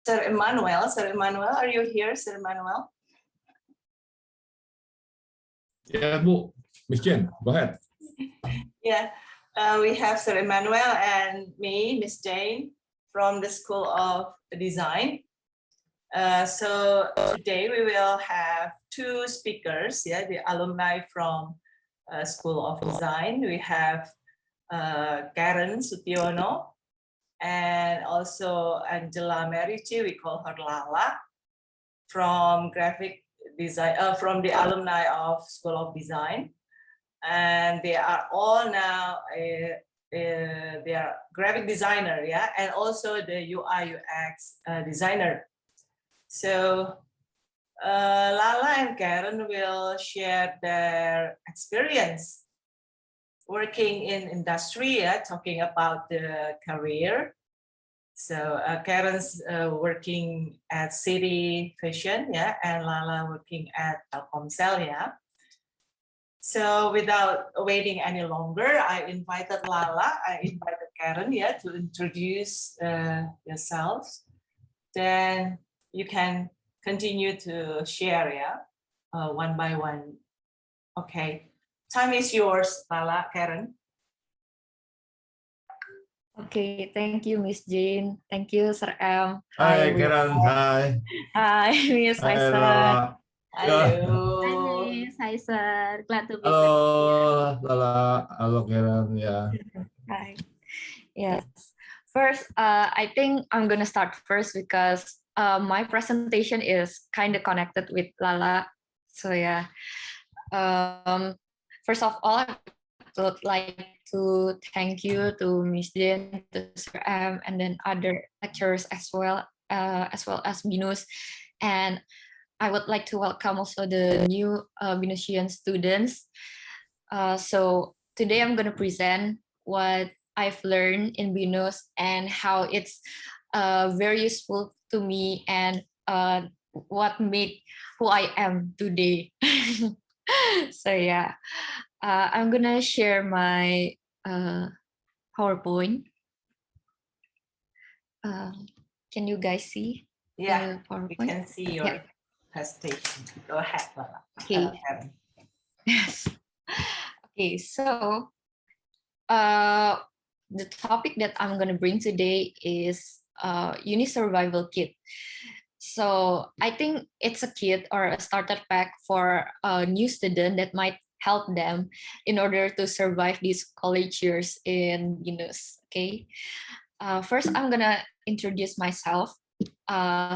Sir Emmanuel. Sir Emmanuel, are you here, Sir Emmanuel? Yeah, Bu. Miss Jane, go ahead. Yeah, we have Sir Emmanuel and me, Miss Jane, from the School of Design. So today we will have two speakers, yeah, the alumni from School of Design. We have Karen Sutiono and also Angela Merici, we call her Lala, from graphic design, from the alumni of School of Design. And they are all now they are graphic designer, yeah, and also the UI UX designer. So Lala and Karen will share their experience working in industry, yeah, talking about the career. So Karen's working at City Fashion, yeah, and Lala working at Telkomsel, yeah. So without waiting any longer, I invited Lala, I invited Karen, yeah, to introduce yourselves. Then you can continue to share, yeah, one by one. Okay, time is yours, Lala, Karen. Okay, thank you, Miss Jane. Thank you, Sir M. Hi, Karen. Hi. Hi, Miss. Hi, Hi, Sir. Lala. Hello. Hi, Miss. Hi, Sir. Glad to be Halo, back. Lala. Halo, Karen. Ya. Hi. Yes. First, I think I'm gonna start first because my presentation is kind of connected with Lala. So yeah. First of all, I would like to thank you to Miss Jane, to Sir M, and then other lecturers as well as BINUS. And I would like to welcome also the new BINUSian students. So today I'm going to present what I've learned in BINUS and how it's very useful to me and what made who I am today. So yeah, I'm going to share my PowerPoint. Can you guys see? Yeah, PowerPoint? we can see your presentation. Go ahead, Lala. Okay. Yes. Okay, so the topic that I'm going to bring today is uni survival kit. So I think it's a kit or a starter pack for a new student that might help them in order to survive these college years in BINUS. Okay. First, I'm gonna introduce myself.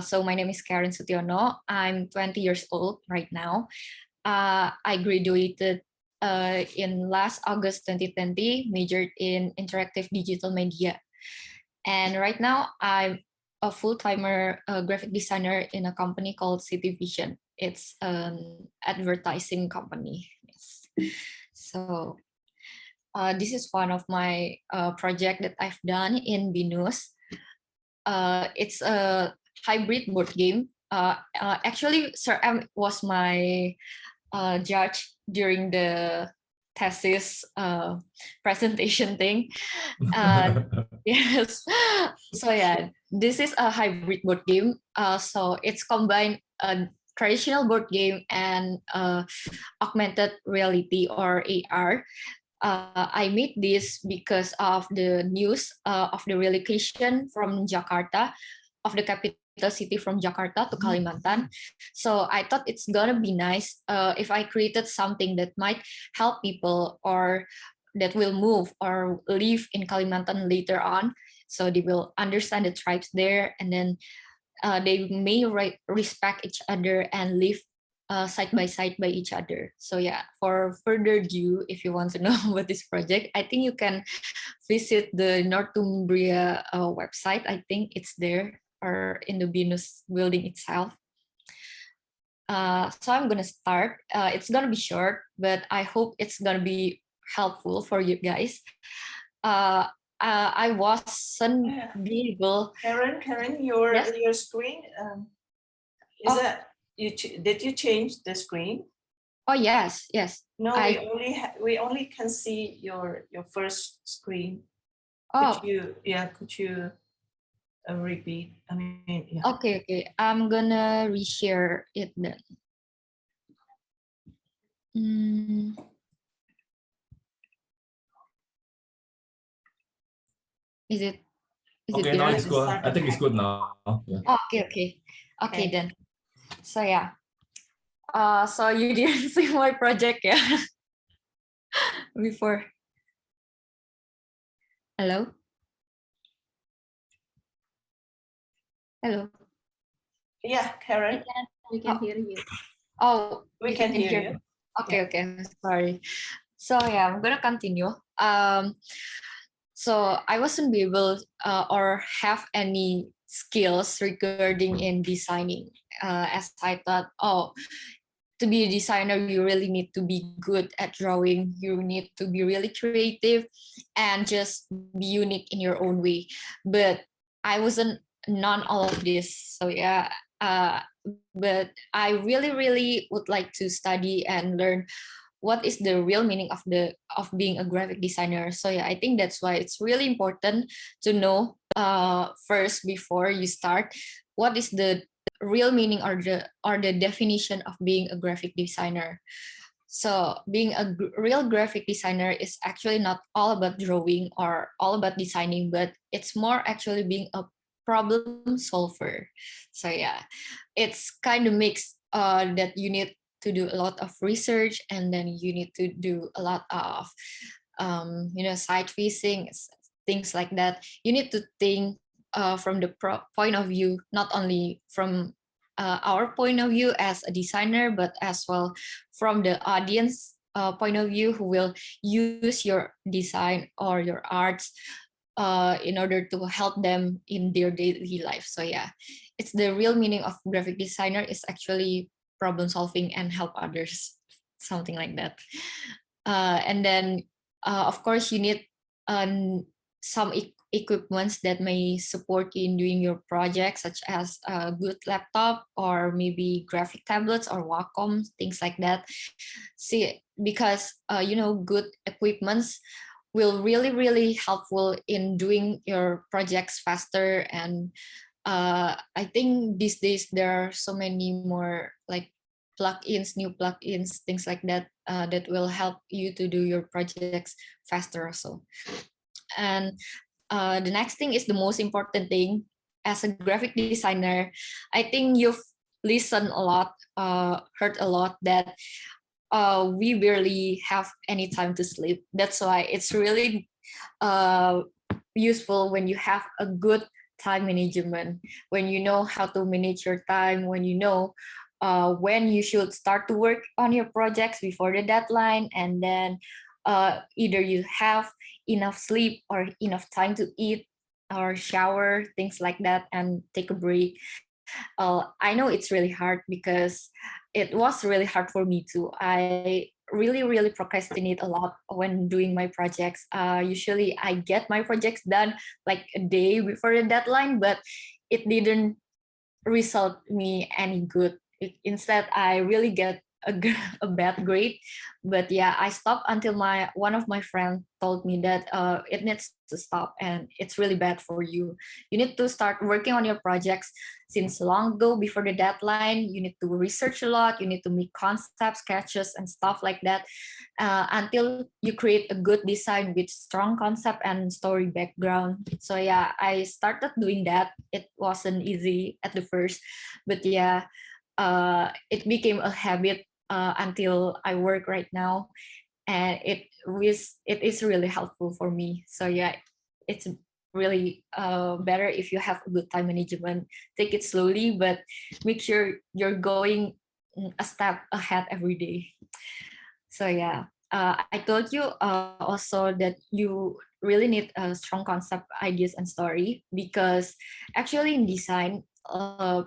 So my name is Karen Sutiono. I'm 20 years old right now. I graduated in last August 2020, majored in interactive digital media. And right now I'm a full-timer graphic designer in a company called City Vision. It's an advertising company. Yes. So this is one of my project that I've done in BINUS. It's a hybrid board game. Actually, Sir M was my judge during the thesis presentation thing. Yes. So yeah, this is a hybrid board game. So it's combined a traditional board game and augmented reality or AR. I made this because of the news of the relocation from Jakarta, of the capital city from Jakarta to Kalimantan. So I thought it's gonna be nice if I created something that might help people or that will move or live in Kalimantan later on. So they will understand the tribes there, and then they may respect each other and live side by each other. So yeah, for further ado, if you want to know about this project, I think you can visit the Northumbria website. I think it's there or in the BINUS building itself. So I'm gonna start. It's gonna be short, but I hope it's gonna be helpful for you guys. I wasn't able. Karen, your Yes? your screen is that did you change the screen? Oh yes. No, I we only can see your first screen. oh Could you repeat. I mean, yeah. Okay. I'm gonna reshare it then. Hmm. Is it Okay, now there? it's good. I think it's good now. Yeah. Oh, okay. Okay Okay. then. So yeah. So you didn't see my project, yeah? Before. Hello? Hello? Yeah, Karen, We can hear you. Oh, we you can hear you. Okay. Sorry. So yeah, I'm gonna continue. So I wasn't be able or have any skills regarding in designing. As I thought, oh, to be a designer, you really need to be good at drawing. You need to be really creative and just be unique in your own way. But I wasn't none all of this. So yeah, but I really would like to study and learn what is the real meaning of being a graphic designer. So yeah, I think that's why it's really important to know first before you start what is the real meaning or the definition of being a graphic designer. So being a real graphic designer is actually not all about drawing or all about designing, but it's more actually being a problem solver. So yeah, it's kind of mixed that you need to do a lot of research, and then you need to do a lot of site facing, things like that. You need to think from the point of view, not only from our point of view as a designer, but as well from the audience point of view, who will use your design or your arts in order to help them in their daily life. So yeah, it's the real meaning of graphic designer is actually problem solving and help others, something like that. And then of course you need some equipments that may support you in doing your project, such as a good laptop or maybe graphic tablets or Wacom, things like that. See, because good equipments will really helpful in doing your projects faster. And I think these days there are so many more like new plugins, things like that, that will help you to do your projects faster also. And the next thing is the most important thing. As a graphic designer, I think you've listened a lot, heard a lot that we barely have any time to sleep. That's why it's really useful when you have a good time management, when you know how to manage your time, when you know when you should start to work on your projects before the deadline, and then either you have enough sleep or enough time to eat or shower, things like that, and take a break. I know it's really hard because it was really hard for me too. I really procrastinate a lot when doing my projects. Usually I get my projects done like a day before the deadline, but it didn't result me any good. Instead, I really get a bad grade. But yeah, I stopped until my one of my friends told me that it needs to stop and it's really bad for you. You need to start working on your projects since long ago before the deadline. You need to research a lot. You need to make concepts, sketches, and stuff like that until you create a good design with strong concept and story background. So yeah, I started doing that. It wasn't easy at the first, but yeah, it became a habit until I work right now, and it is really helpful for me. So yeah, it's really better if you have a good time management. Take it slowly, but make sure you're going a step ahead every day. So yeah, I told you also that you really need a strong concept, ideas, and story, because actually in design,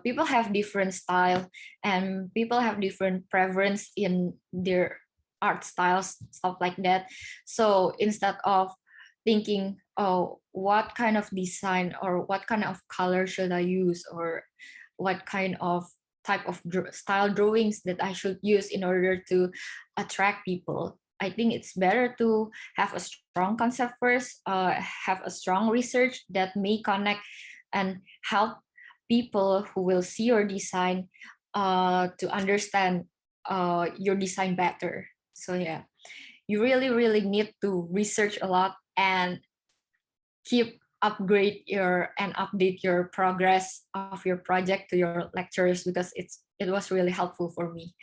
people have different style and people have different preference in their art styles, stuff like that. So instead of thinking, oh, what kind of design or what kind of color should I use, or what kind of type of style drawings that I should use in order to attract people, I think it's better to have a strong concept first, have a strong research that may connect and help people who will see your design to understand your design better. So yeah, you really need to research a lot and keep upgrade your and update your progress of your project to your lecturers, because it was really helpful for me.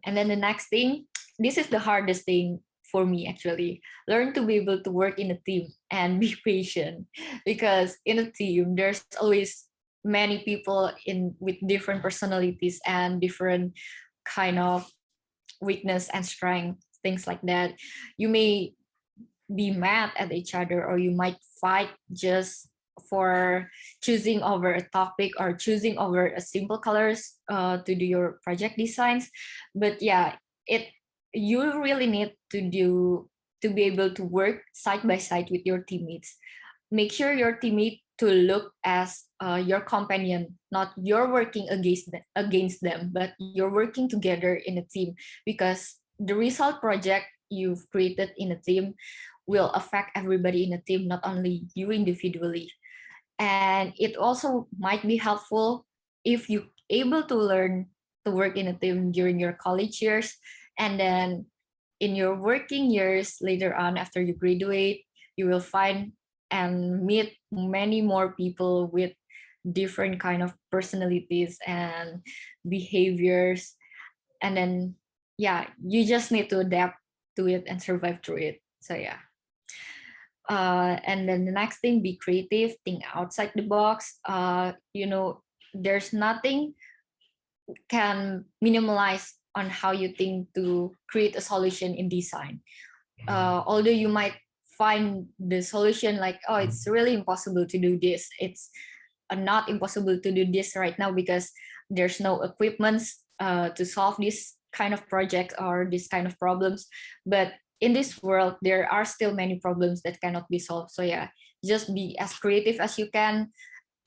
And then the next thing, this is the hardest thing for me actually: learn to be able to work in a team and be patient, because in a team there's always many people in with different personalities and different kind of weakness and strength, things like that. You may be mad at each other, or you might fight just for choosing over a topic or choosing over a simple colors to do your project designs. But yeah, it you really need to be able to work side by side with your teammates. Make sure your teammate to look as your companion, not you're working against them, but you're working together in a team, because the result project you've created in a team will affect everybody in a team, not only you individually. And it also might be helpful if you able to learn to work in a team during your college years, and then in your working years later on after you graduate, you will find and meet many more people with different kind of personalities and behaviors. And then yeah, you just need to adapt to it and survive through it. So yeah. And then the next thing, be creative, think outside the box. There's nothing can minimalize on how you think to create a solution in design. Although you might find the solution like, oh, it's really impossible to do this. It's not impossible to do this right now because there's no equipments to solve this kind of project or this kind of problems. But in this world, there are still many problems that cannot be solved. So yeah, just be as creative as you can.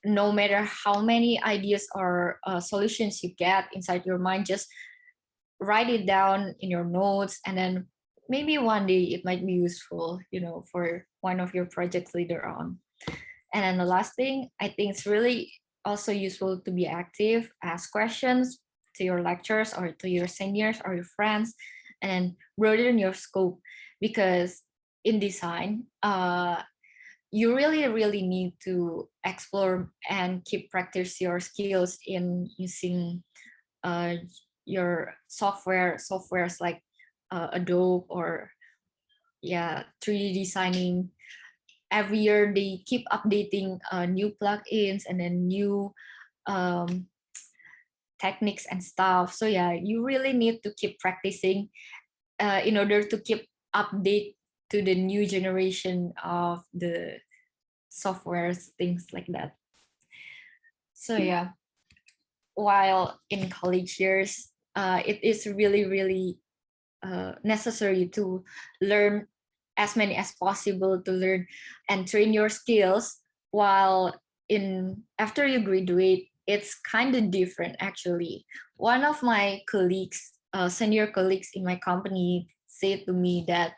No matter how many ideas or solutions you get inside your mind, just write it down in your notes, and then maybe one day it might be useful, for one of your projects later on. And then the last thing, I think it's really also useful to be active, ask questions to your lecturers or to your seniors or your friends, and then broaden your scope, because in design, you really need to explore and keep practice your skills in using your softwares like Adobe or 3D designing. Every year they keep updating new plugins and then new techniques and stuff. So yeah, you really need to keep practicing in order to keep update to the new generation of the softwares, things like that. So yeah, while in college years, it is really necessary to learn as many as possible, to learn and train your skills. While after you graduate, it's kind of different actually. One of my colleagues, senior colleagues in my company, said to me that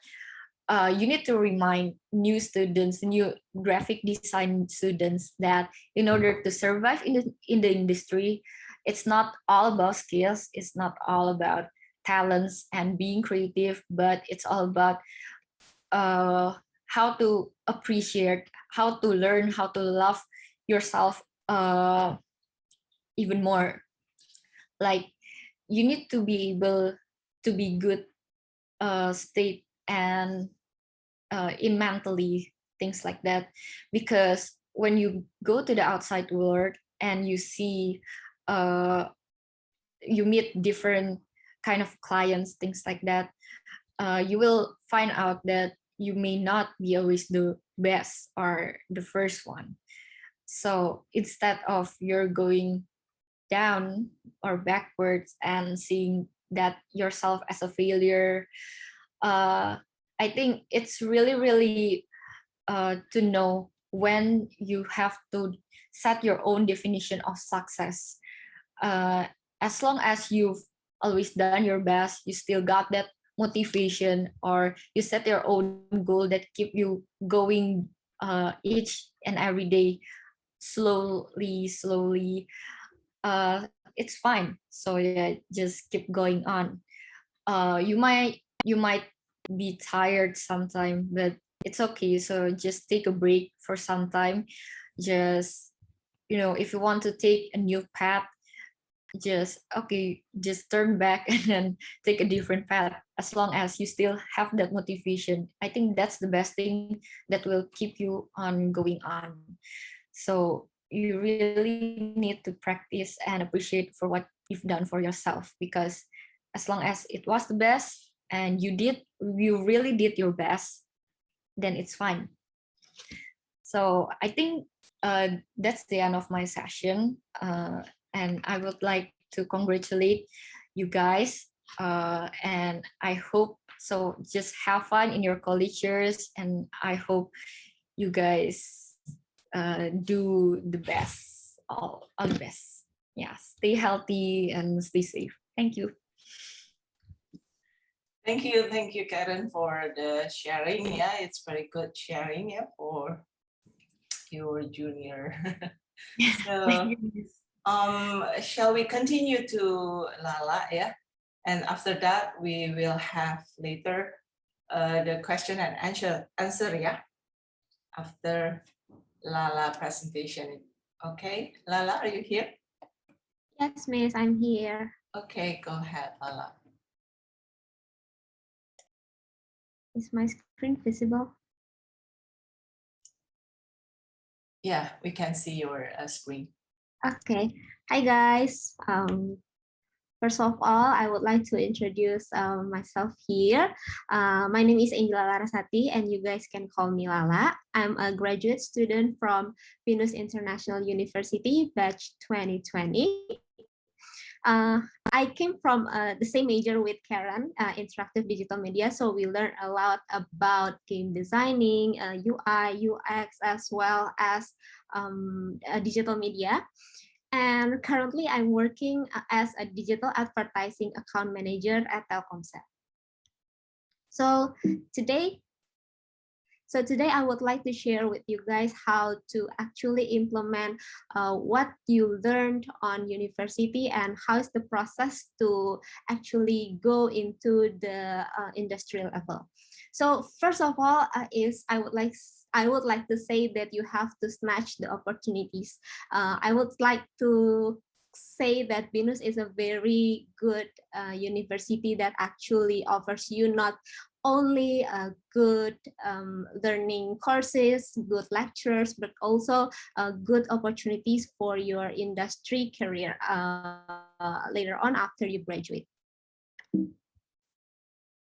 you need to remind new students, new graphic design students, that in order to survive in the industry, it's not all about skills, it's not all about talents and being creative, but it's all about how to appreciate, how to learn, how to love yourself even more. Like, you need to be able to be good state and in mentally, things like that, because when you go to the outside world and you see you meet different kind of clients, things like that, you will find out that you may not be always the best or the first one. So instead of you're going down or backwards and seeing that yourself as a failure, I think it's really to know when you have to set your own definition of success. As long as you've always done your best, you still got that motivation, or you set your own goal that keep you going each and every day slowly, it's fine. So yeah, just keep going on. You might be tired sometime, but it's okay. So just take a break for some time. Just, if you want to take a new path, just turn back and then take a different path. As long as you still have that motivation, I think that's the best thing that will keep you on going on. So you really need to practice and appreciate for what you've done for yourself, because as long as it was the best and you really did your best, then it's fine. So I think that's the end of my session. And I would like to congratulate you guys. And I hope so. Just have fun in your college years, and I hope you guys do the best, all the best. Yeah, stay healthy and stay safe. Thank you. Thank you, Karen, for the sharing. Yeah, it's very good sharing. Yeah, for your junior. So, shall we continue to Lala? Yeah, and after that we will have later the question and answer. Yeah, after Lala presentation. Okay, Lala, are you here? Yes, Miss, I'm here. Okay, go ahead, Lala. Is my screen visible? Yeah, we can see your screen. Okay. Hi, guys. First of all, I would like to introduce myself here. My name is Angela Larasati, and you guys can call me Lala. I'm a graduate student from BINUS International University, batch 2020. I came from the same major with Karen, interactive digital media. So we learned a lot about game designing, UI, UX, as well as digital media. And currently I'm working as a digital advertising account manager at Telkomsel. So today I would like to share with you guys how to actually implement what you learned on university and how is the process to actually go into the industrial level. So first of all, I would like to say that you have to snatch the opportunities. I would like to say that BINUS is a very good university that actually offers you not only good learning courses, good lectures, but also good opportunities for your industry career later on after you graduate.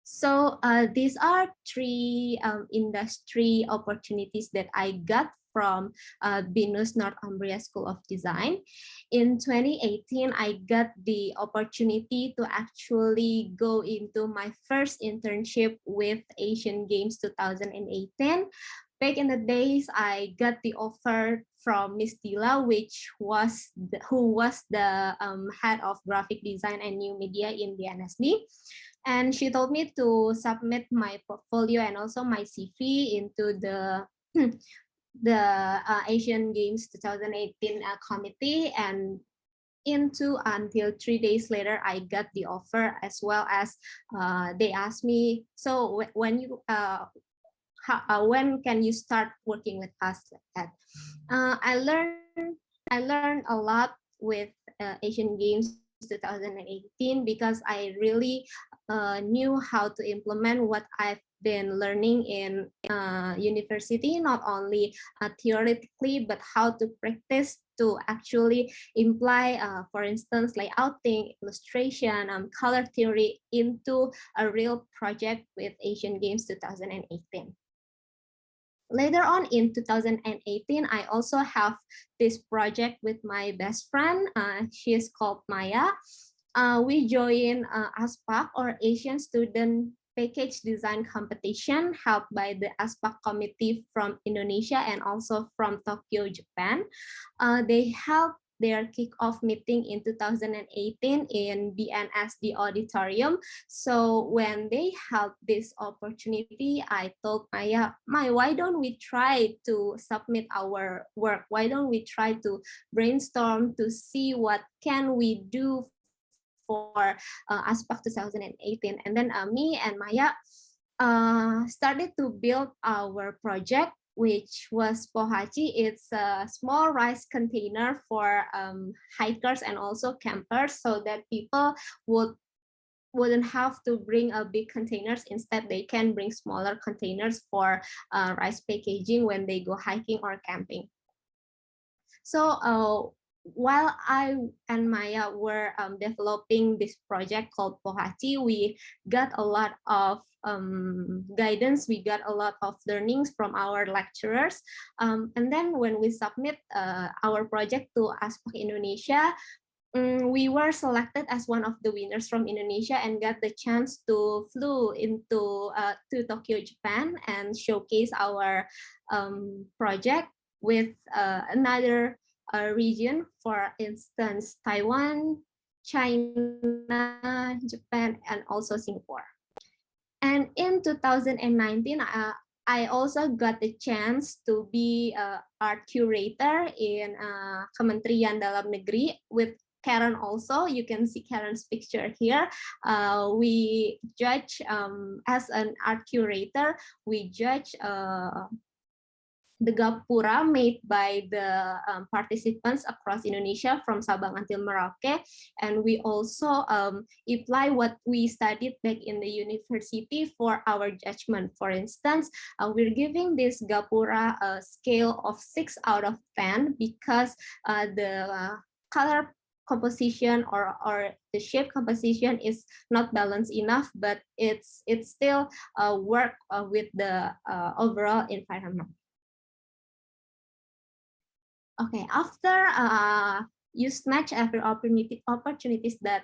So these are three industry opportunities that I got from BINUS Northumbria School of Design. In 2018, I got the opportunity to actually go into my first internship with Asian Games 2018. Back in the days, I got the offer from Miss Dila, who was the head of graphic design and new media in the NSD. And she told me to submit my portfolio and also my CV into the Asian Games 2018 committee, and until 3 days later, I got the offer, as well as they asked me, so when can you start working with us? Like that. I learned a lot with Asian Games 2018 because I really knew how to implement what I've been learning in university, not only theoretically, but how to practice to actually imply, for instance, layouting, illustration, color theory into a real project with Asian Games 2018. Later on in 2018, I also have this project with my best friend. She is called Maya. We joined ASPAC, or Asian Student Package Design Competition, held by the ASPAC committee from Indonesia and also from Tokyo, Japan. They held their kickoff meeting in 2018 in BNSD auditorium. So when they had this opportunity, I told Maya, why don't we try to submit our work? Why don't we try to brainstorm to see what can we do for ASPAC 2018? And then me and Maya started to build our project, which was Pohaci. It's a small rice container for hikers and also campers, so that people wouldn't have to bring big containers. Instead, they can bring smaller containers for rice packaging when they go hiking or camping. So while I and Maya were developing this project called Pohaci, we got a lot of guidance. We got a lot of learnings from our lecturers. And then when we submit our project to ASPAC Indonesia, we were selected as one of the winners from Indonesia and got the chance to flew into to Tokyo, Japan, and showcase our project with another region, for instance, Taiwan, China, Japan, and also Singapore. And in 2019, I also got the chance to be art curator in Kementerian Dalam Negeri with Karen also. You can see Karen's picture here. We judge as an art curator, we judge the gapura made by the participants across Indonesia from Sabang until Merauke. And we also apply what we studied back in the university for our judgment. For instance, we're giving this gapura a scale of 6 out of 10 because the color composition or the shape composition is not balanced enough, but it's still work with the overall environment. Okay, after you snatch every opportunities that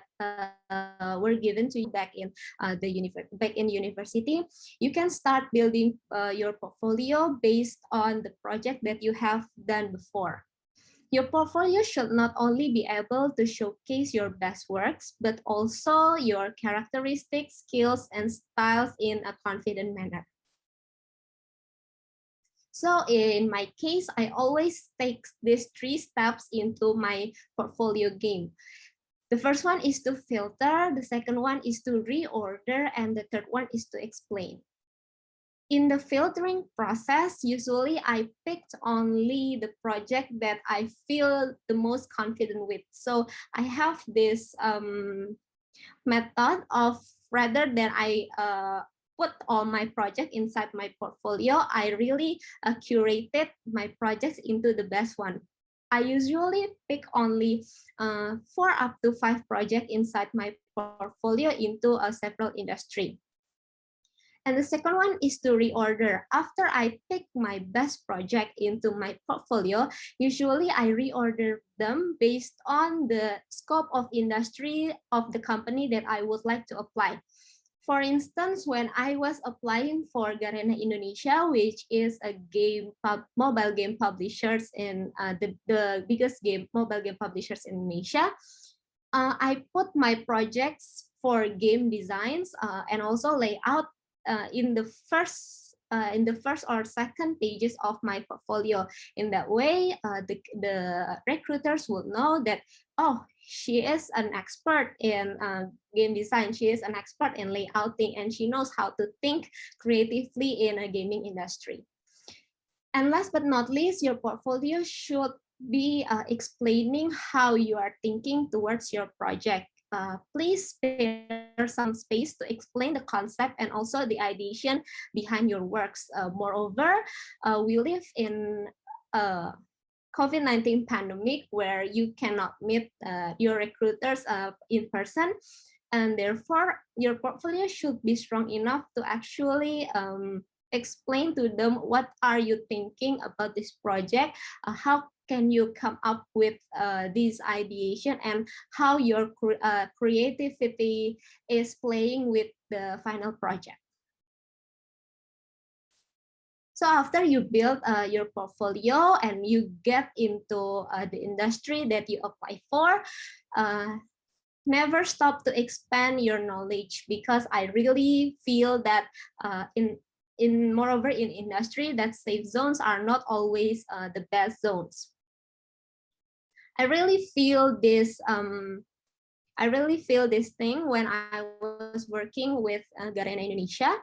were given to you back in university, you can start building your portfolio based on the project that you have done before. Your portfolio should not only be able to showcase your best works, but also your characteristics, skills, and styles in a confident manner. So in my case, I always take these 3 steps into my portfolio game. The first one is to filter, the second one is to reorder, and the third one is to explain. In the filtering process, usually I picked only the project that I feel the most confident with. So I have this method of, rather than I put all my project inside my portfolio, I really curated my projects into the best one. I usually pick only 4 up to 5 projects inside my portfolio into several industry. And the second one is to reorder. After I pick my best project into my portfolio, usually I reorder them based on the scope of industry of the company that I would like to apply. For instance, when I was applying for Garena Indonesia, which is a mobile game publishers in the biggest mobile game publishers in Indonesia, I put my projects for game designs and also layout in the first or second pages of my portfolio. In that way, the recruiters will know that, oh, she is an expert in game design, she is an expert in layouting, and she knows how to think creatively in a gaming industry. And last but not least, your portfolio should be explaining how you are thinking towards your project. Please spare some space to explain the concept and also the ideation behind your works. Moreover, we live in a COVID-19 pandemic where you cannot meet your recruiters in person, and therefore your portfolio should be strong enough to actually explain to them what are you thinking about this project, how can you come up with this ideation, and how your creativity is playing with the final project. So after you build your portfolio and you get into the industry that you apply for, never stop to expand your knowledge, because I really feel that moreover in industry, that safe zones are not always the best zones. I really feel this thing when I was working with GDNM Indonesia.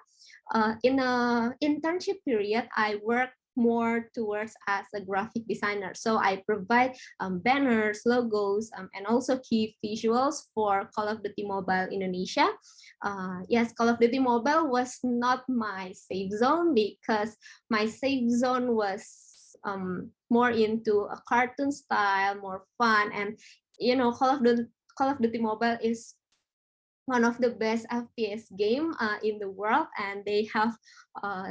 In a internship period, I worked more towards as a graphic designer. So I provide banners, logos, and also key visuals for Call of Duty Mobile Indonesia. Yes, Call of Duty Mobile was not my safe zone, because my safe zone was more into a cartoon style, more fun, and Call of Duty Mobile is one of the best FPS game in the world, and they have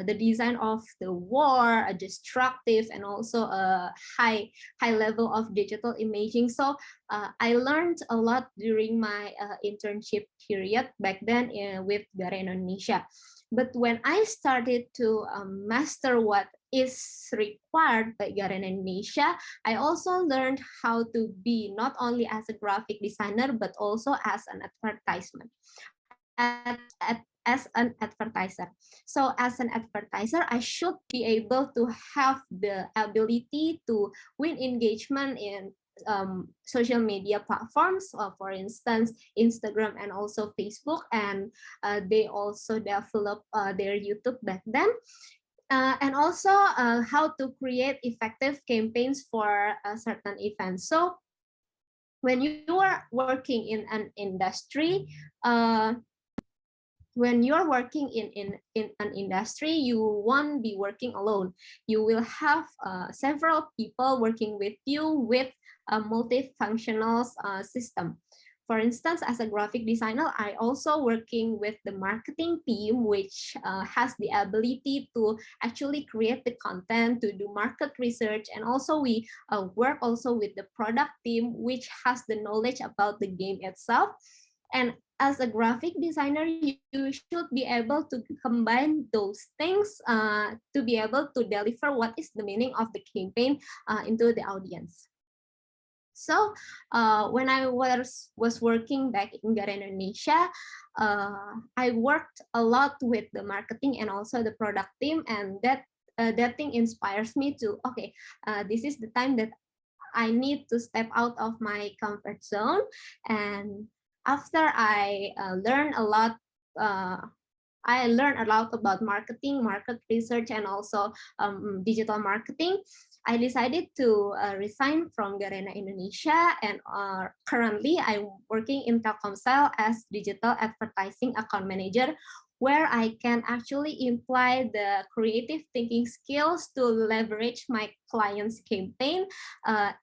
the design of the war, a destructive, and also a high level of digital imaging. So I learned a lot during my internship period back then with GDNM Indonesia. But when I started to master what is required by GDNM Indonesia, I also learned how to be not only as a graphic designer, but also as an advertisement. As an advertiser. So as an advertiser, I should be able to have the ability to win engagement in social media platforms, for instance, Instagram and also Facebook, and they also develop their YouTube back then. And also how to create effective campaigns for certain events. So when you are working in an industry, when you're working in an industry, you won't be working alone. You will have several people working with you with a multifunctional system. For instance, as a graphic designer, I also working with the marketing team, which has the ability to actually create the content, to do market research, and also we work also with the product team, which has the knowledge about the game itself. And as a graphic designer, you should be able to combine those things to be able to deliver what is the meaning of the campaign into the audience. So when I was working back in GDNM Indonesia, I worked a lot with the marketing and also the product team, and that thing inspires me to, okay, this is the time that I need to step out of my comfort zone. And after I learned a lot about marketing, market research, and also digital marketing, I decided to resign from GDNM Indonesia, and currently I'm working in Telkomsel as digital advertising account manager, where I can actually imply the creative thinking skills to leverage my client's campaign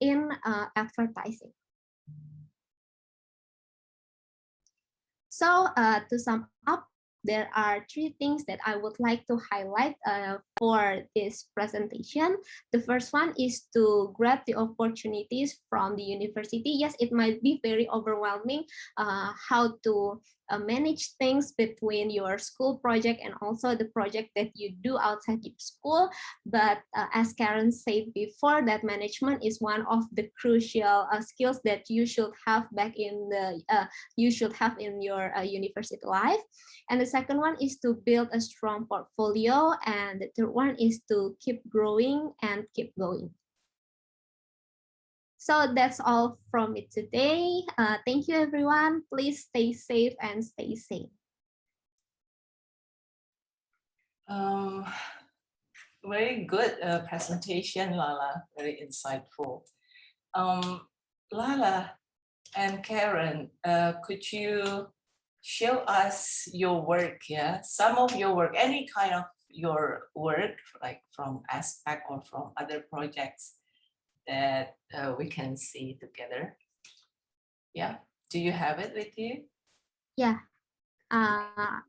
in advertising. So to sum up, there are 3 things that I would like to highlight for this presentation. The first one is to grab the opportunities from the university. Yes, it might be very overwhelming how to manage things between your school project and also the project that you do outside your school. But as Karen said before, that management is one of the crucial skills that you should have back in the your university life. And the second one is to build a strong portfolio, and the third one is to keep growing and keep going. So that's all from me today. Thank you, everyone. Please stay safe and stay sane. Very good presentation, Lala. Very insightful. Lala and Karen, could you show us your work? Yeah, some of your work, any kind of your work, like from aspect or from other projects that we can see together. Yeah, do you have it with you? Yeah,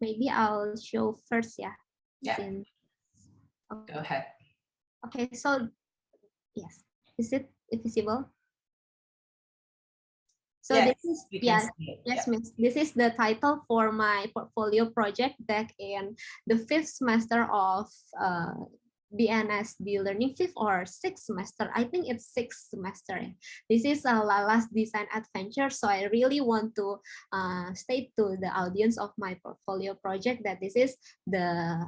maybe I'll show first. Yeah. Yeah. Okay. Go ahead. Okay, so yes, is it visible? So yes, this is, yes, Miss. This is the title for my portfolio project back in the 5th semester of BNS the learning fifth or sixth semester. I think it's sixth semester. This is Lala's design adventure. So I really want to state to the audience of my portfolio project that this is the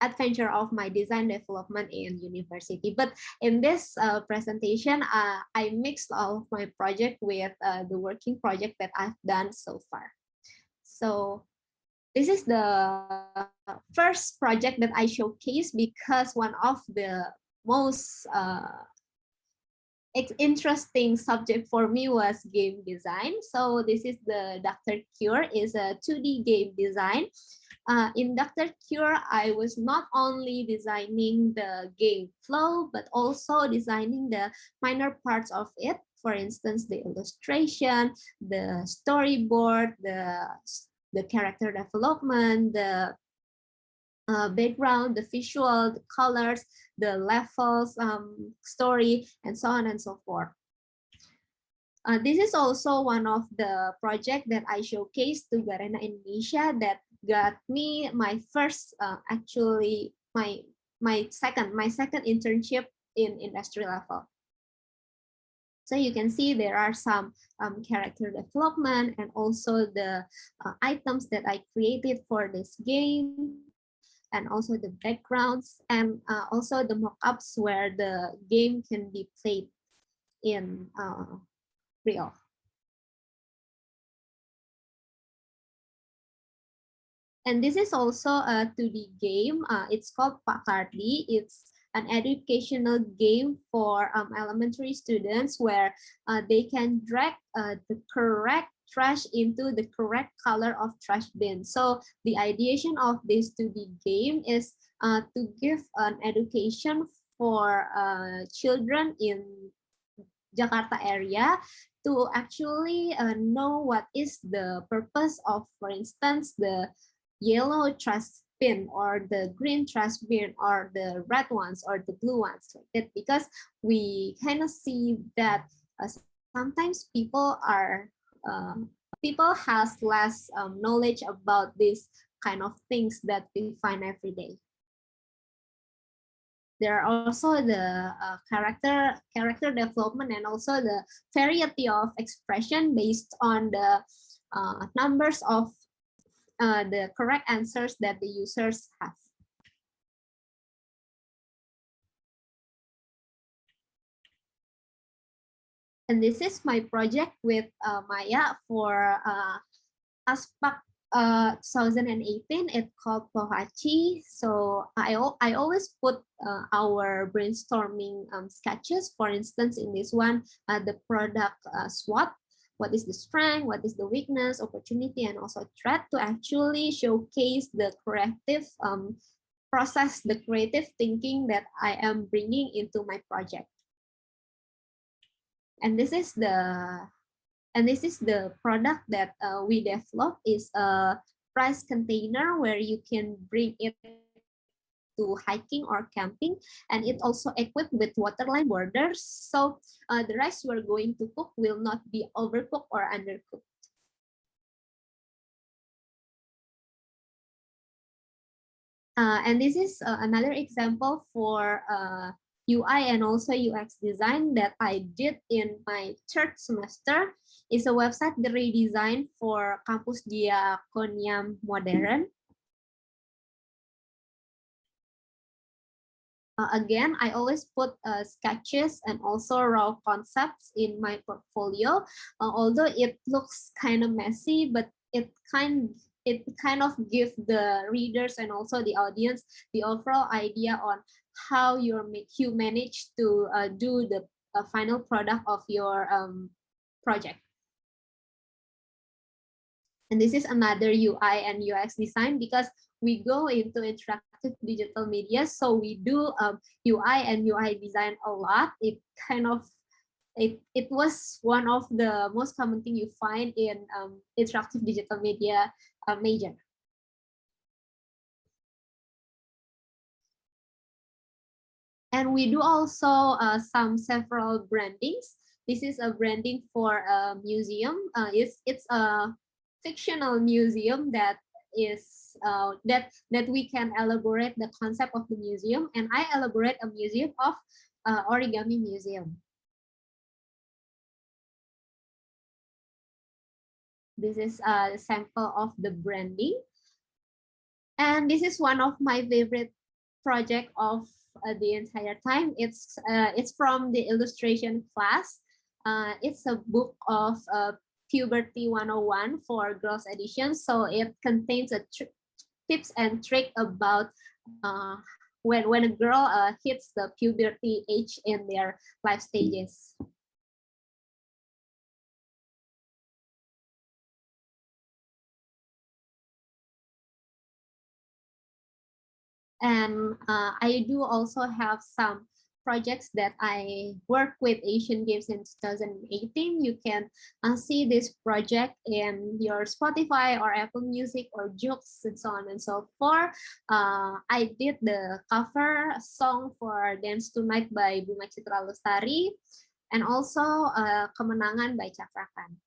adventure of my design development in university. But in this presentation, I mixed all of my project with the working project that I've done so far. So this is the first project that I showcase because one of the most interesting subject for me was game design. So this is the Dr. Cure, is a 2D game design. In Dr. Cure, I was not only designing the game flow, but also designing the minor parts of it. For instance, the illustration, the storyboard, the character development, the background, the visual, the colors, the levels, story, and so on and so forth. This is also one of the projects that I showcased to Garena Indonesia that got me my first, actually my second internship in industry level. So you can see there are some character development and also the items that I created for this game, and also the backgrounds, and also the mock-ups where the game can be played in real. And this is also a 2D game. It's called Pakardi. It's an educational game for elementary students where they can drag the correct trash into the correct color of trash bin. So the ideation of this 2D game is to give an education for children in Jakarta area to actually know what is the purpose of, for instance, the yellow trash bin or the green trash bin or the red ones or the blue ones, like that, because we kind of see that sometimes people has less knowledge about these kind of things that we find every day. There are also the character development and also the variety of expression based on the numbers of the correct answers that the users have. And this is my project with Maya for ASPAC 2018. It's called Pohachi. So I always put our brainstorming sketches. For instance, in this one, the product SWOT. What is the strength, what is the weakness, opportunity, and also threat, to actually showcase the creative process, the creative thinking that I am bringing into my project. And this is the product that we developed, is a prize container where you can bring it to hiking or camping, and it also equipped with waterline borders, so the rice we're going to cook will not be overcooked or undercooked. And this is another example for UI and also UX design that I did in my third semester. It's a website redesign for Kampus Diakoniam Modern. Again, I always put sketches and also raw concepts in my portfolio. Although it looks kind of messy, but it kind of gives the readers and also the audience the overall idea on how you manage to do the final product of your project. And this is another UI and UX design because we go into interactive digital media, so we do UI and UI design a lot. It was one of the most common thing you find in interactive digital media major. And we do also several brandings. This is a branding for a museum. It's a fictional museum that is that we can elaborate the concept of the museum, and I elaborate a museum of origami museum. This is a sample of the branding, and this is one of my favorite project of the entire time. It's from the illustration class. It's a book of Puberty 101 for girls edition. So it contains a tips and trick about when a girl hits the puberty age in their life stages. And I do also have some projects that I work with Asian Games in 2018. You can see this project in your Spotify or Apple Music or Joox and so on and so forth. I did the cover song for Dance Tonight by Bunga Citra Lestari, and also Kemenangan by Cakrakan.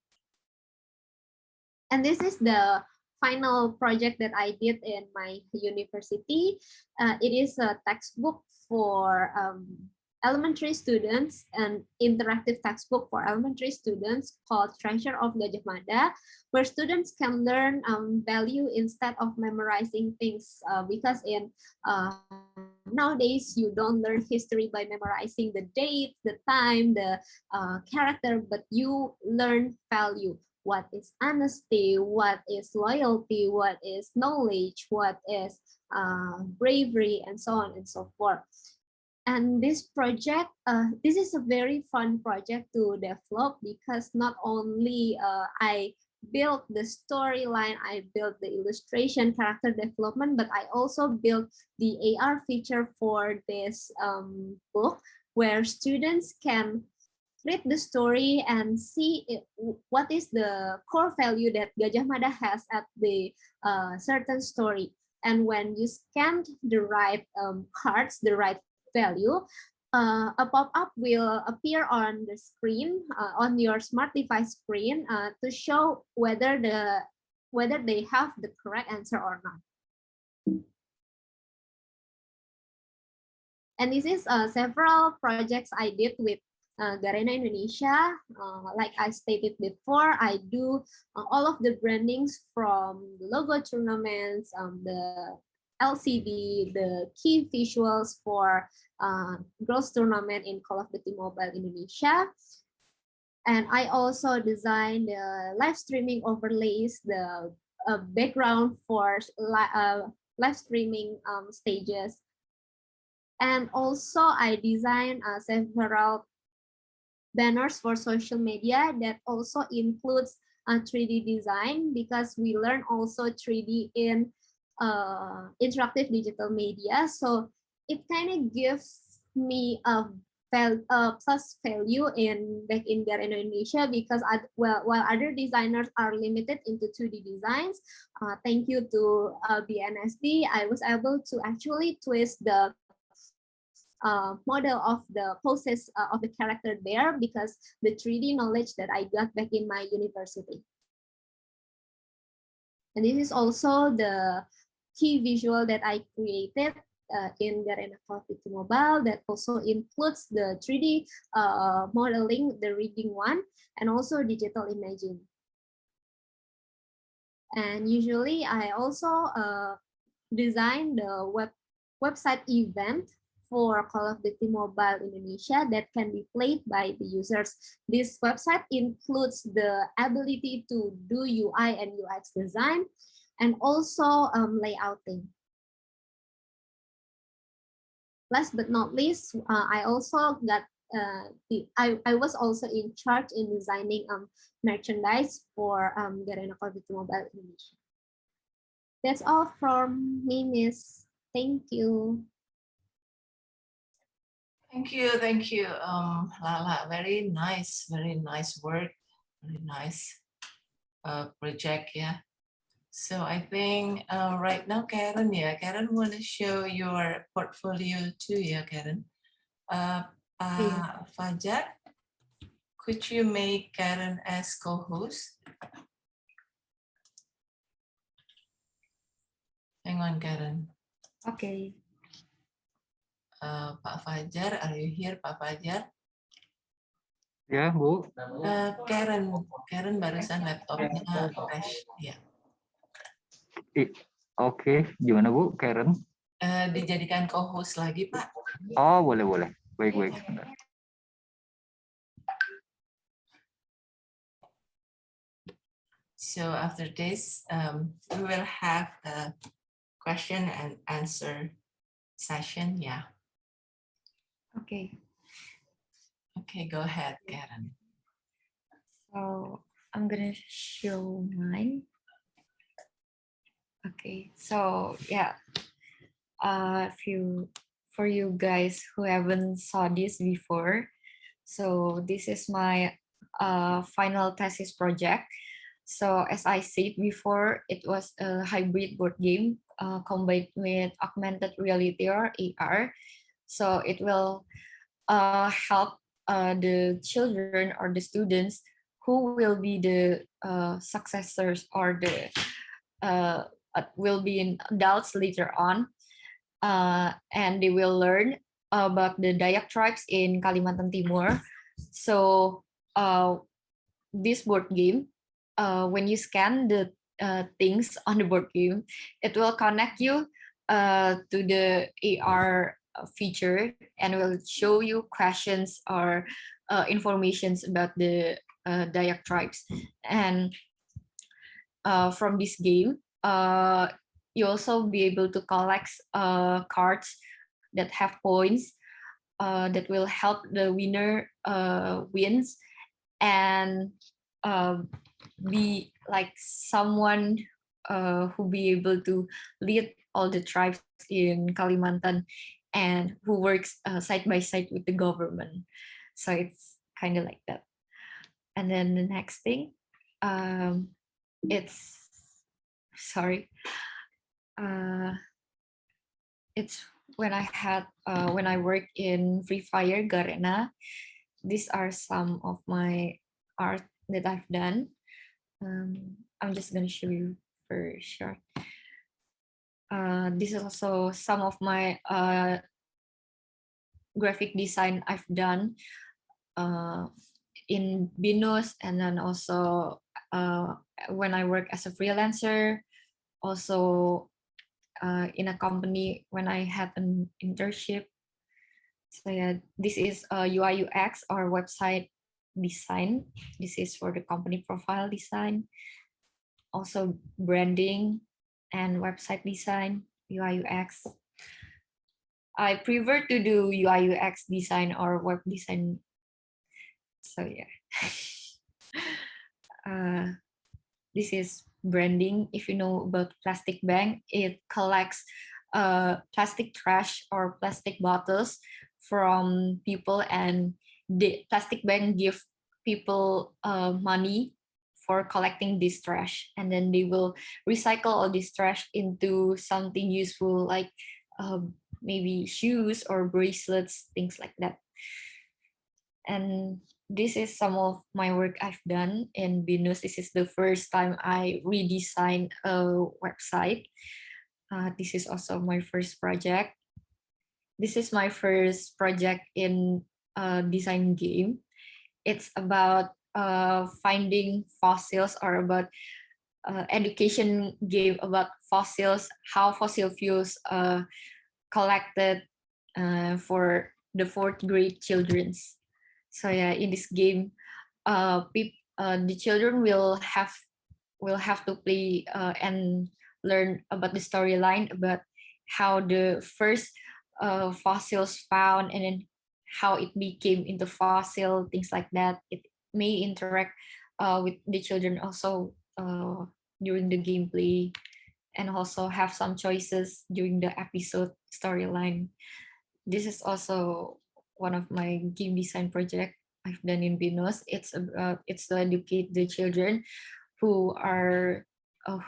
And this is the final project that I did in my university. It is a textbook for elementary students, an interactive textbook for elementary students called Treasure of Gajah Mada, where students can learn value instead of memorizing things, because in nowadays you don't learn history by memorizing the date, the time, the character, but you learn value. What is honesty, what is loyalty, what is knowledge, what is bravery, and so on and so forth. And this project, this is a very fun project to develop, because not only I built the storyline, I built the illustration, character development, but I also built the AR feature for this book, where students can read the story and see what is the core value that Gajah Mada has at the certain story. And when you scan the right cards, the right value, a pop-up will appear on the screen, on your smart device screen, to show whether they have the correct answer or not. And this is several projects I did with Garena Indonesia. Like I stated before, I do all of the brandings from the logo tournaments, the LCD, the key visuals for girls tournament in Call of Duty Mobile Indonesia. And I also designed the live streaming overlays, the background for live streaming stages. And also I designed several banners for social media that also includes 3D design, because we learn also 3D in interactive digital media. So it kind of gives me a plus value back in Garena Indonesia, because while other designers are limited into 2D designs, thank you to BNSD, I was able to actually twist the model of the poses of the character there, because the 3D knowledge that I got back in my university. And this is also the key visual that I created in Garena Call of Duty Mobile, that also includes the 3D modeling, the reading one, and also digital imaging. And usually I also design the website event for Call of Duty Mobile Indonesia that can be played by the users. This website includes the ability to do UI and UX design, and also layouting. Last but not least, I also got I was also in charge in designing merchandise for Garena Call of Duty Mobile Indonesia. That's all from me, Miss. Thank you. Thank you, Lala. Very nice work, very nice project, yeah. So I think right now, Karen, Karen want to show your portfolio too, yeah, Karen. Fajar, could you make Karen as co-host? Hang on, Karen. Okay. Pak Fajar, are you here, Pak Fajar? Ya, Bu. Karen barusan laptopnya crash. Ya. Oke, gimana Bu, Karen? Dijadikan co-host lagi, Pak. Oh, boleh. Baik. Sebentar. So after this, we will have a question and answer session. Yeah. Okay. Okay, go ahead, Karen. So I'm gonna show mine. Okay. So yeah, for you guys who haven't saw this before, so this is my final thesis project. So as I said before, it was a hybrid board game combined with augmented reality or AR. So it will help the children or the students who will be the successors or the will be in adults later on, and they will learn about the Dayak tribes in Kalimantan Timur. So this board game, when you scan the things on the board game, it will connect you to the AR feature and will show you questions or informations about the Dayak tribes. And from this game, you also be able to collect cards that have points that will help the winner wins and be like someone who be able to lead all the tribes in Kalimantan and who works side by side with the government. So it's kind of like that. And then the next thing, it's sorry, it's when I work in Free Fire Garena. These are some of my art that I've done. I'm just gonna show you for short. This is also some of my graphic design I've done in BINUS, and then also when I work as a freelancer, also in a company when I had an internship. So yeah, this is UI UX or website design. This is for the company profile design. Also branding and website design, UI UX. I prefer to do UI UX design or web design. So yeah. This is branding. If you know about plastic bag, it collects plastic trash or plastic bottles from people, and the plastic bag give people money for collecting this trash, and then they will recycle all this trash into something useful, like maybe shoes or bracelets, things like that. And this is some of my work I've done in BINUS. This is the first time I redesigned a website. This is also my first project. This is my first project in a design game. It's about finding fossils, or about education game about fossils, how fossil fuels collected for the fourth grade children's. So yeah, in this game, the children will have to play and learn about the storyline, about how the first fossils found, and then how it became into fossil, things like that. It may interact with the children also during the gameplay, and also have some choices during the episode storyline. This is also one of my game design project I've done in BINUS. It's to educate the children who are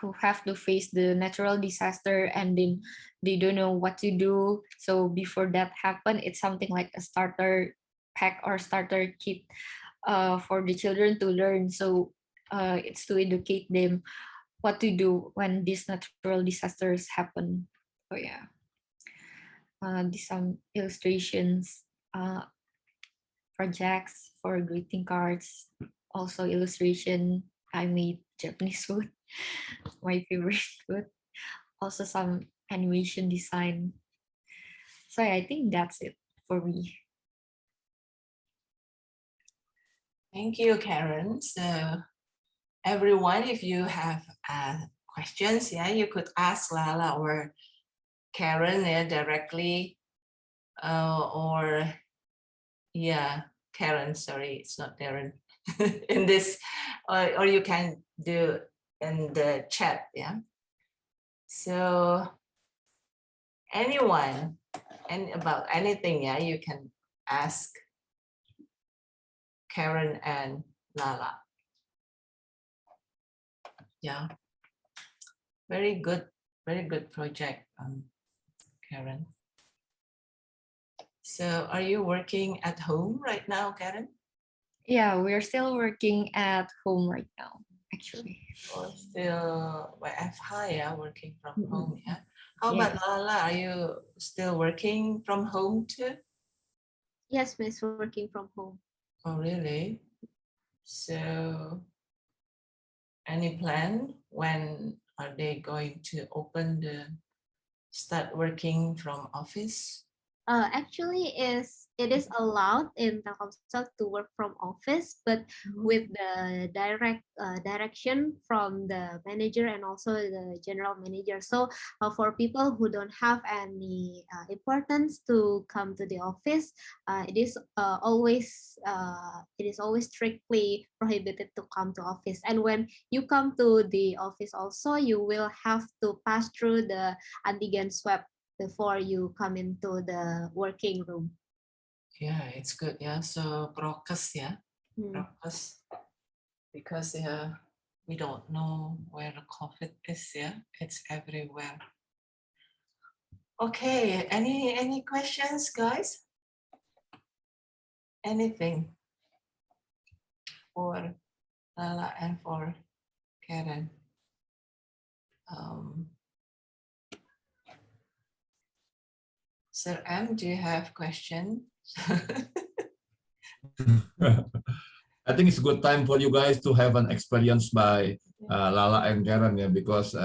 who have to face the natural disaster, and then they don't know what to do. So before that happen, it's something like a starter pack or starter kit for the children to learn. So it's to educate them what to do when these natural disasters happen. Oh yeah, these some illustrations, projects for greeting cards. Also illustration. I made Japanese food, my favorite food. Also some animation design. So yeah, I think that's it for me. Thank you, Karen. So everyone, if you have questions, yeah, you could ask Lala or Karen directly, or yeah, Karen, sorry, it's not Darren. In this, or you can do in the chat, yeah. So anyone and about anything, yeah, you can ask Karen and Lala. Yeah, very good project, Karen. So are you working at home right now, Karen? Yeah, we're still working at home right now, actually. Or still FI, yeah, working from home, yeah. How Yes. about Lala? Are you still working from home too? Yes, Miss, working from home. Oh, really? So any plan when are they going to open start working from office? Actually, it is allowed in Telkomsel to work from office, but with the direction from the manager and also the general manager. So for people who don't have any importance to come to the office, it is always strictly prohibited to come to office. And when you come to the office, also you will have to pass through the antigen swab before you come into the working room. Yeah, it's good. Yeah, so prokes, yeah, Hmm. prokes, because we don't know where the COVID is. Yeah, it's everywhere. Okay, any questions, guys? Anything for Lala and for Karen? Sir M, do you have question? I think it's a good time for you guys to have an experience by Lala and Karen, yeah, because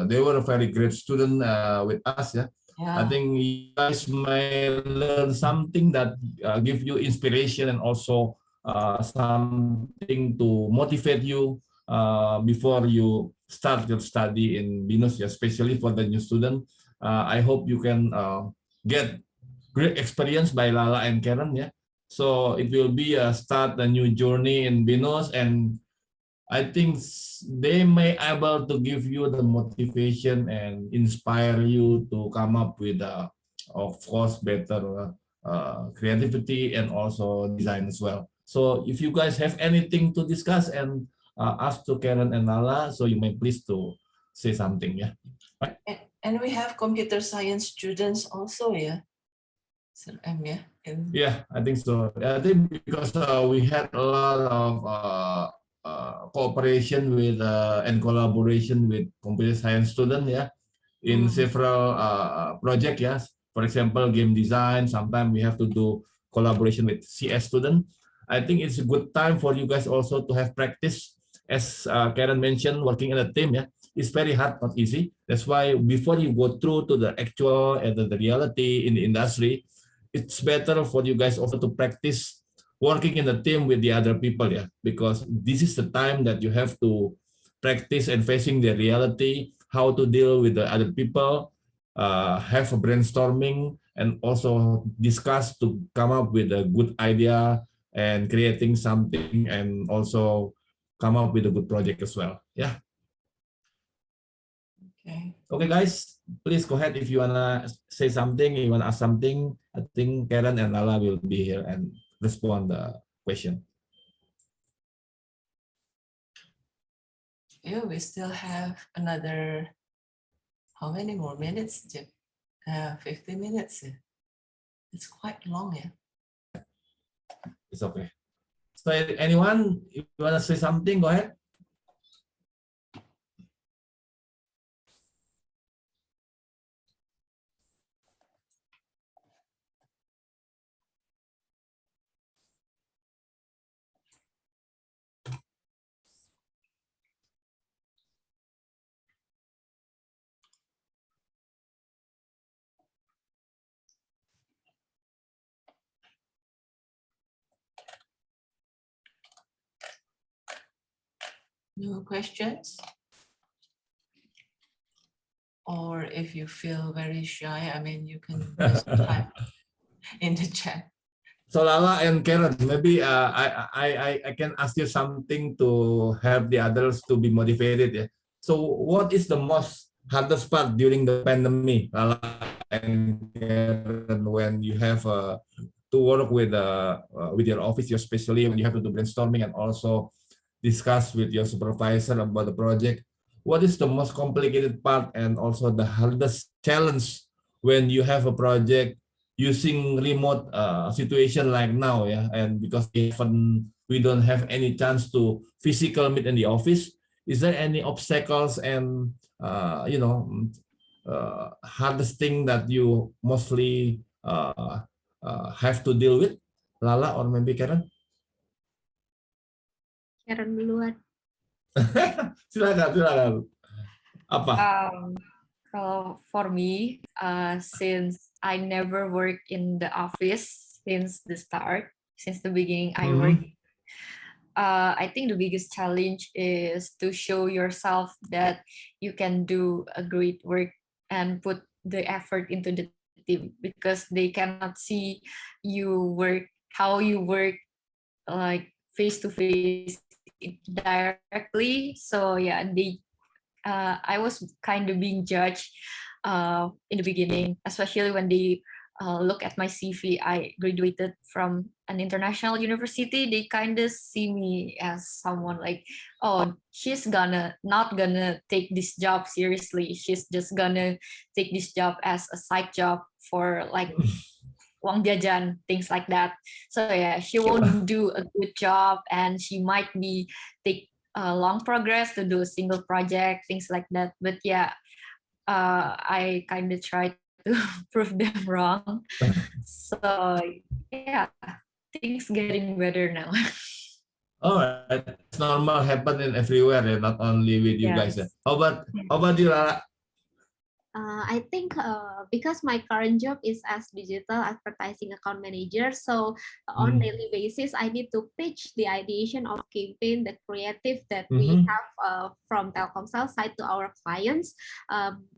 they were a very great student with us, yeah. I Yeah, think you guys may learn something that give you inspiration and also something to motivate you before you start your study in BINUS, especially for the new student. I hope you can get great experience by Lala and Karen, yeah. So it will be a start a new journey in BINUS, and I think they may able to give you the motivation and inspire you to come up with, of course, better creativity and also design as well. So if you guys have anything to discuss and ask to Karen and Lala, so you may please to say something, yeah. and we have computer science students also, yeah. Sir M, yeah. Yeah, I think so. I think because we had a lot of cooperation with and collaboration with computer science students, yeah, in several projects, yes. For example, game design. Sometimes we have to do collaboration with CS student. I think it's a good time for you guys also to have practice. As Karen mentioned, working in a team, yeah, it's very hard, not easy. That's why before you go through to the actual and the reality in the industry, it's better for you guys also to practice working in a team with the other people, yeah, because this is the time that you have to practice and facing the reality, how to deal with the other people, have a brainstorming and also discuss to come up with a good idea and creating something and also come up with a good project as well. Yeah. Okay, guys, please go ahead if you wanna say something, you wanna ask something. I think Karen and Lala will be here and respond the question. Yeah, we still have another, how many more minutes? 50 minutes. It's quite long, yeah. It's okay. So anyone, if you wanna say something, go ahead. No questions? Or if you feel very shy, I mean, you can just type in the chat. So Lala and Karen, maybe I can ask you something to help the others to be motivated. Yeah. So what is the most hardest part during the pandemic, Lala and Karen, when you have to work with your office, especially when you have to do brainstorming and also discuss with your supervisor about the project? What is the most complicated part and also the hardest challenge when you have a project using remote situation like now, yeah, and because we don't have any chance to physical meet in the office, is there any obstacles and hardest thing that you mostly have to deal with, Lala or maybe Karen? Karen duluan. Silakan. Apa? Kalau for me, since I never work in the office since the start, since the beginning I work, I think the biggest challenge is to show yourself that you can do a great work and put the effort into the team, because they cannot see you work, how you work like face to face directly. So yeah, I was kind of being judged in the beginning, especially when they look at my CV. I graduated from an international university. They kind of see me as someone like, oh, she's not gonna take this job seriously. She's just gonna take this job as a side job for like uang jajan, things like that. So yeah, she won't do a good job, and she might be take long progress to do a single project, things like that. But yeah, I kind of try to prove them wrong. So yeah, things getting better now. All right, it's normal, happen in everywhere, not only with you guys. Yes. How about you, Lala? I think because my current job is as digital advertising account manager, so on daily basis I need to pitch the ideation of campaign, the creative that we have from Telkomsel side to our clients.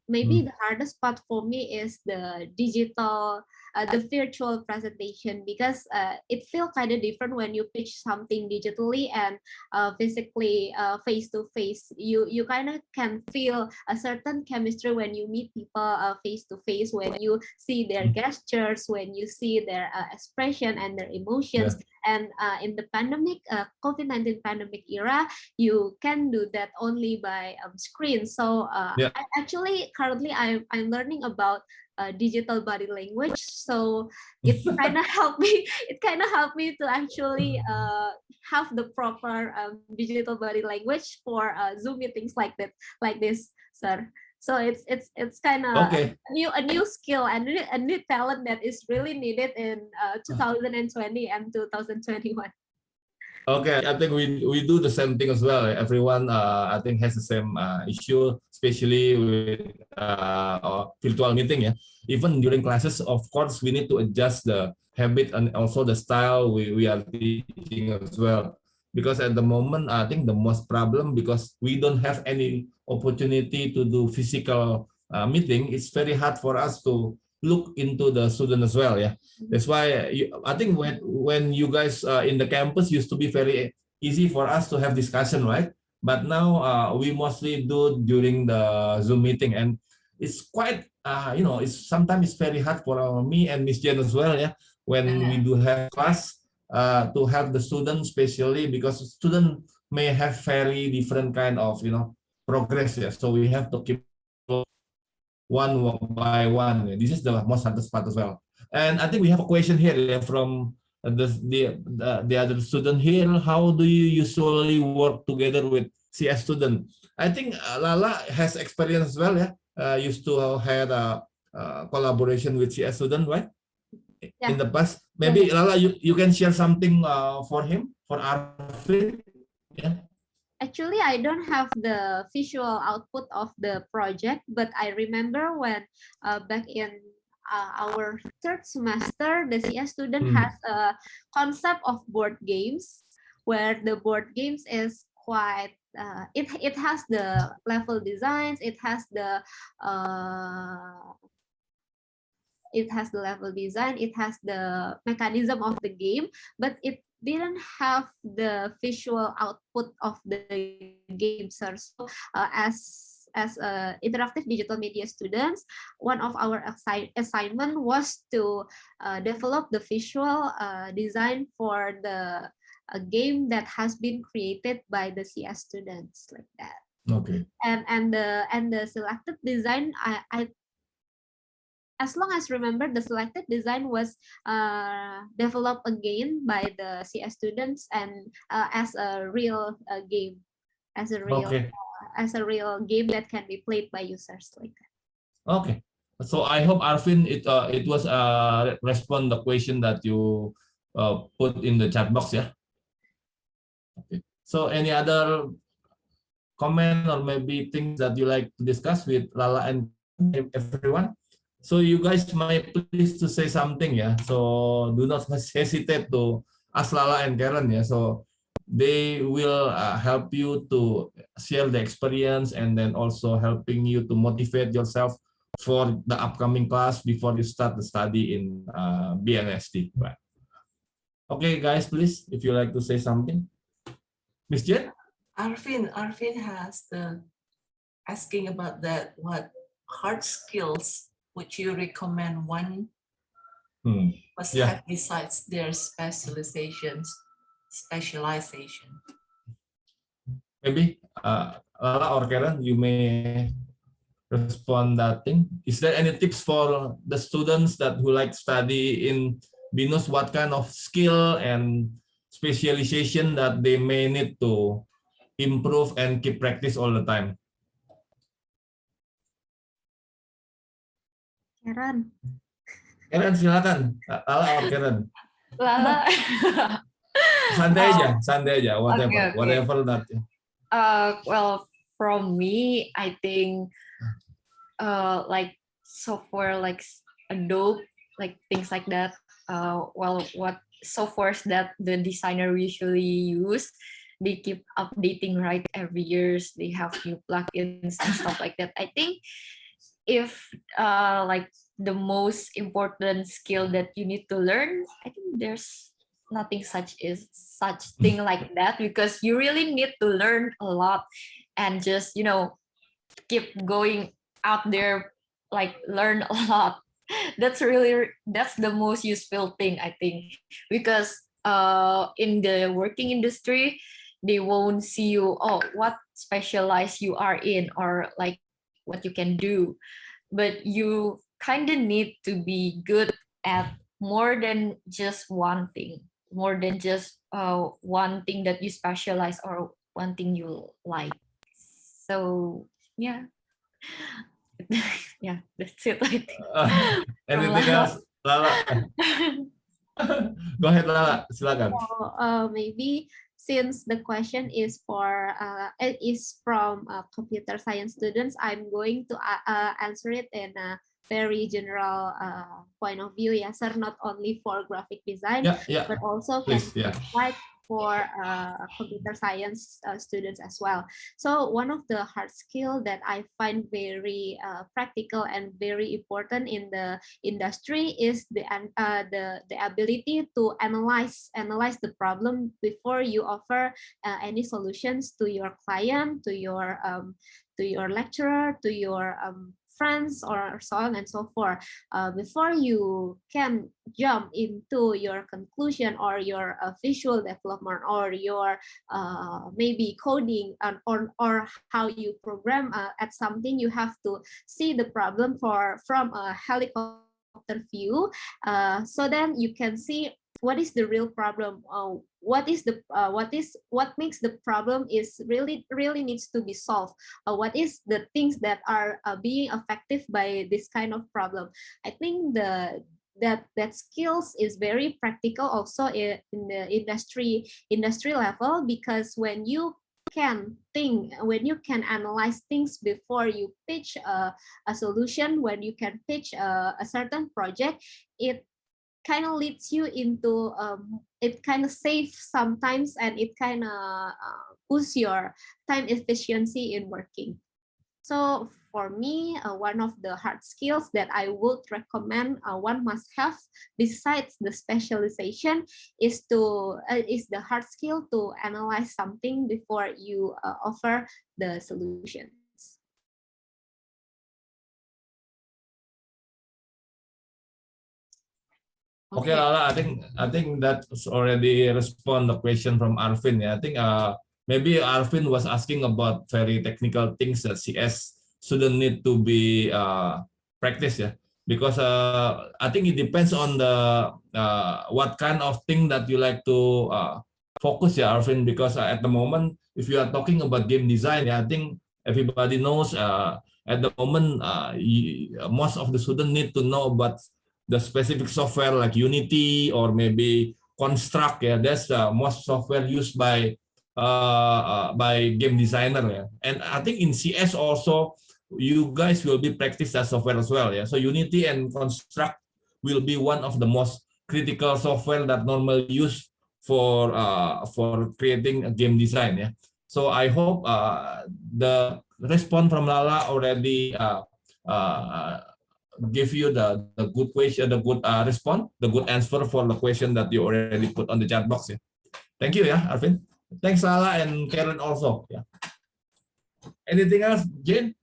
Maybe the hardest part for me is the digital, the virtual presentation, because it feels kind of different when you pitch something digitally and physically, face to face. You kind of can feel a certain chemistry when you meet people face to face, when you see their gestures, when you see their expression and their emotions. And in the pandemic, COVID-19 pandemic era, you can do that only by screen. So currently I'm learning about digital body language, so it kind of helped me. It kind of helped me to actually have the proper digital body language for Zoom meetings like this, sir. So it's kind of a new skill and a new talent that is really needed in 2020 and 2021. Okay, I think we do the same thing as well. Everyone, I think, has the same issue, especially with virtual meeting. Yeah, even during classes, of course, we need to adjust the habit and also the style we are teaching as well. Because at the moment, I think the most problem, because we don't have any opportunity to do physical meeting, it's very hard for us to look into the student as well. Yeah, that's why I think when you guys in the campus used to be very easy for us to have discussion, right? But now we mostly do during the Zoom meeting, and it's quite it's sometimes it's very hard for me and Miss Jen as well. Yeah, when we do have class to help the students, especially because student may have very different kind of progress. Yeah, so we have to keep one by one. This is the most hardest part as well. And I think we have a question here from the other student here. How do you usually work together with CS student? I think Lala has experience as well. Yeah, used to had a collaboration with CS student, right? In the past, maybe Lala, you can share something for him, for Arvin. Yeah. Actually, I don't have the visual output of the project, but I remember when back in our third semester, the CS student has a concept of board games, where the board games is quite it has the level designs, it has the uh, level design, it has the mechanism of the game, but it didn't have the visual output of the game, sir. So as interactive digital media students, one of our assignment was to develop the visual design for the game that has been created by the CS students, like that. Okay. And the selected design, I as long as remember, the selected design was developed again by the CS students and as a real game, as a real Okay. Game that can be played by users, like that. Okay. So I hope Arvin it was respond the question that you put in the chat box, yeah. Okay. So any other comment or maybe things that you like to discuss with Lala and everyone? So you guys might please to say something, yeah. So do not hesitate to ask Lala and Karen, yeah. So they will help you to share the experience and then also helping you to motivate yourself for the upcoming class before you start the study in BNST. Right. Okay, guys, please, if you like to say something, Miss Jen. Arvin has the asking about that, what hard skills would you recommend one must have besides their specialization? Maybe Lala or Karen, you may respond that thing. Is there any tips for the students that who like study in BINUS? What kind of skill and specialization that they may need to improve and keep practice all the time? Karen. Karen, silakan. Lala or Karen. Lala. Santai aja, whatever, Okay. whatever that. Well, from me, I think like software like Adobe, like things like that. Well, what softwares that the designer usually use, they keep updating right every years. They have new plugins and stuff like that. I think if like the most important skill that you need to learn, I think there's nothing such thing like that, because you really need to learn a lot and just keep going out there, like learn a lot. That's the most useful thing, I think, because in the working industry they won't see you, oh, what specialize you are in or like what you can do, but you kind of need to be good at more than just one thing, more than just one thing that you specialize or one thing you like. So yeah. Yeah, that's it, I think. Anything else, Lala? Go ahead, Lala. Silakan. So, maybe since the question is for it is from computer science students, I'm going to answer it in a very general point of view. Yes, sir. Not only for graphic design, but also please, can apply for computer science students as well. So one of the hard skill that I find very practical and very important in the industry is the ability to analyze the problem before you offer any solutions to your client, to your lecturer, to your friends, or so on and so forth. Before you can jump into your conclusion or your visual development or your maybe coding or how you program at something, you have to see the problem from a helicopter view, so then you can see what is the real problem, what makes the problem is really needs to be solved, what is the things that are being effective by this kind of problem. I think that skills is very practical also in the industry level, because when you can think, when you can analyze things before you pitch a solution, when you can pitch a certain project, it kind of leads you into it kind of saves sometimes, and it kind of boosts your time efficiency in working. So for me, one of the hard skills that I would recommend one must have besides the specialization is the hard skill to analyze something before you offer the solutions. Okay, Lala, I think that's already respond the question from Arvin. Yeah, I think maybe Arvin was asking about very technical things that CS student need to be practice. Yeah, because I think it depends on the what kind of thing that you like to focus. Yeah, Arvin, because at the moment, if you are talking about game design, yeah, I think everybody knows at the moment most of the students need to know about the specific software like Unity or maybe Construct. Yeah, that's the most software used by game designer. Yeah, and I think in CS also you guys will be practice that software as well. Yeah, so Unity and Construct will be one of the most critical software that normally used for creating a game design. Yeah, so I hope the response from Lala already give you the good question, the good response, the good answer for the question that you already put on the chat box. Yeah. Thank you, yeah, Arvin. Thanks, Lala and Karen also. Yeah. Anything else, Jane?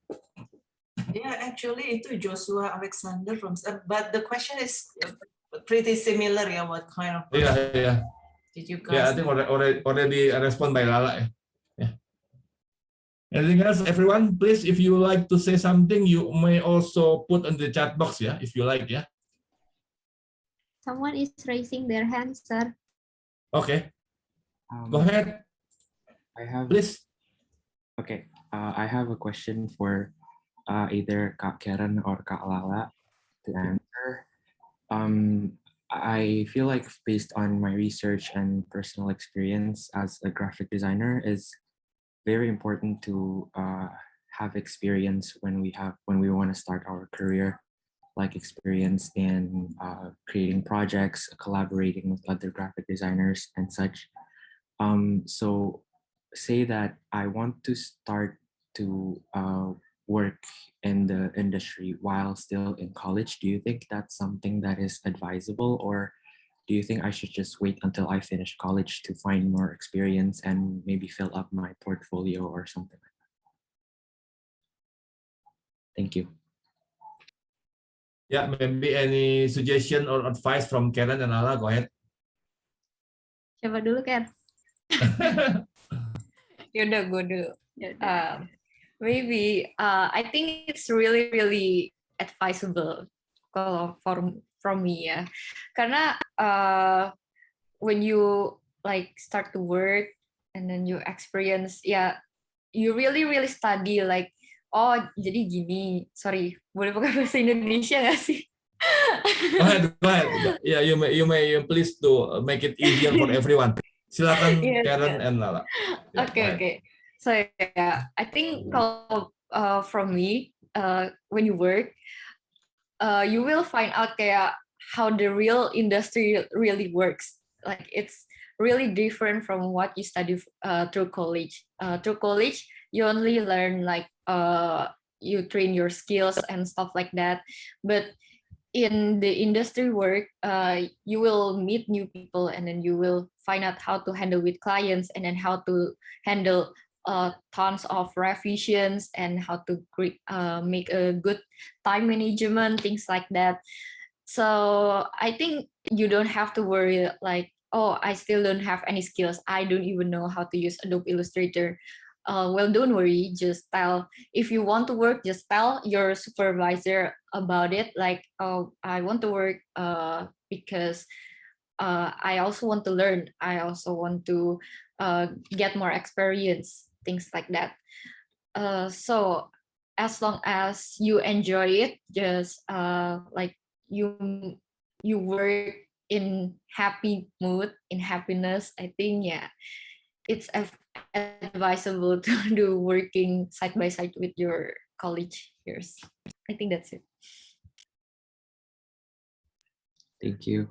Yeah, actually itu Joshua Alexander from, but the question is pretty similar. Yeah, what kind of Yeah. did you Yeah, I guys? think already responded by Lala. Yeah. Anything else, everyone? Please, if you like to say something, you may also put in the chat box. Yeah, if you like. Yeah. Someone is raising their hand, sir. Okay. Go ahead. I have. Please. Okay. I have a question for either Kak Karen or Kak Lala to answer. I feel like based on my research and personal experience as a graphic designer is very important to have experience when we want to start our career, like experience in creating projects, collaborating with other graphic designers and such. So say that I want to start to work in the industry while still in college. Do you think that's something that is advisable, or do you think I should just wait until I finish college to find more experience and maybe fill up my portfolio or something like that? Thank you. Yeah, maybe any suggestion or advice from Karen and Lala? Go ahead. Coba dulu, Kat. Yaudah, gue dulu. Maybe I think it's really advisable kalau from me ya, karena when you like start to work and then you experience, yeah, you really study like, oh jadi gini, sorry, boleh pakai bahasa Indonesia nggak sih? Go ahead. Yeah, you may please to make it easier for everyone. Silakan, Yes, Karen and Lala. Yeah, Okay. So yeah, I think from me, when you work, you will find out kayak how the real industry really works. Like it's really different from what you study through college. Through college, you only learn like you train your skills and stuff like that. But in the industry work, you will meet new people, and then you will find out how to handle with clients, and then how to handle tons of revisions, and how to make a good time management, things like that. So I think you don't have to worry like, oh, I still don't have any skills. I don't even know how to use Adobe Illustrator. Well, don't worry, just tell, if you want to work, just tell your supervisor about it, like, oh, I want to work because I also want to learn, I also want to get more experience, things like that. So as long as you enjoy it, just like you work in happy mood, in happiness, I think, yeah, it's advisable to do working side by side with your college years. I think that's it. Thank you.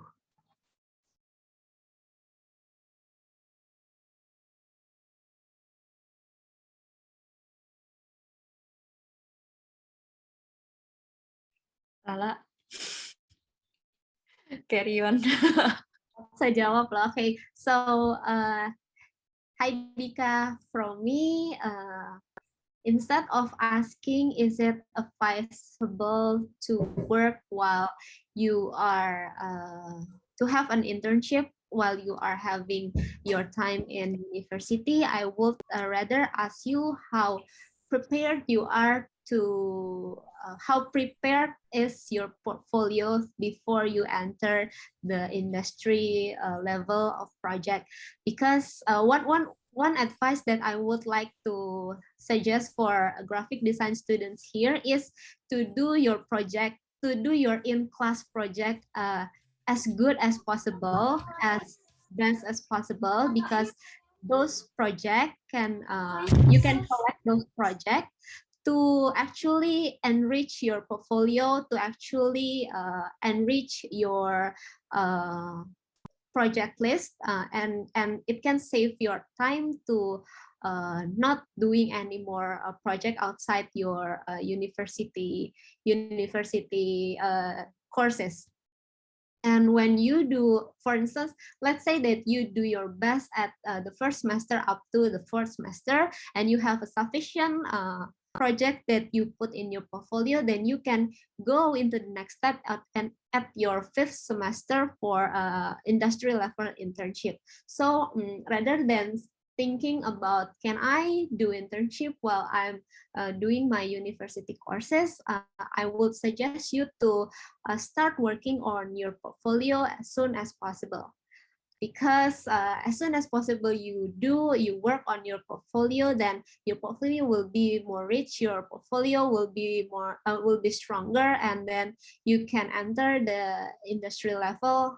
Lala, carry on. Saya jawab lah. Okay, so hi Dika, from me, instead of asking, is it advisable to work while you are to have an internship while you are having your time in university, I would rather ask you how prepared you are to how prepared is your portfolio before you enter the industry level of project, because one advice that I would like to suggest for graphic design students here is to do your project, to do your in-class project as good as possible, as best as possible, because those projects can you can collect those projects to actually enrich your portfolio, to actually enrich your project list, and it can save your time to not doing any more project outside your university courses. And when you do, for instance, let's say that you do your best at the first semester up to the fourth semester, and you have a sufficient project that you put in your portfolio, then you can go into the next step and at your fifth semester for industry level internship. So rather than thinking about, can I do internship while I'm doing my university courses, I would suggest you to start working on your portfolio as soon as possible. Because as soon as possible you work on your portfolio, then your portfolio will be more rich, your portfolio will be stronger, and then you can enter the industry level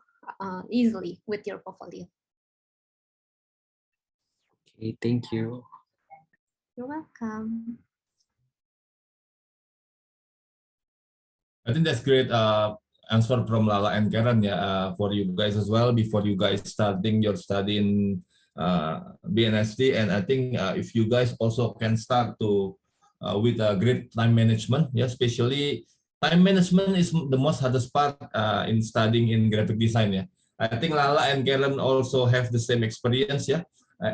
easily with your portfolio. Okay, thank you. You're welcome. I think that's great answer from Lala and Karen for you guys as well before you guys starting your study in BNSD. And I think if you guys also can start to with great time management, especially time management is the most hardest part in studying in graphic design. I think Lala and Karen also have the same experience.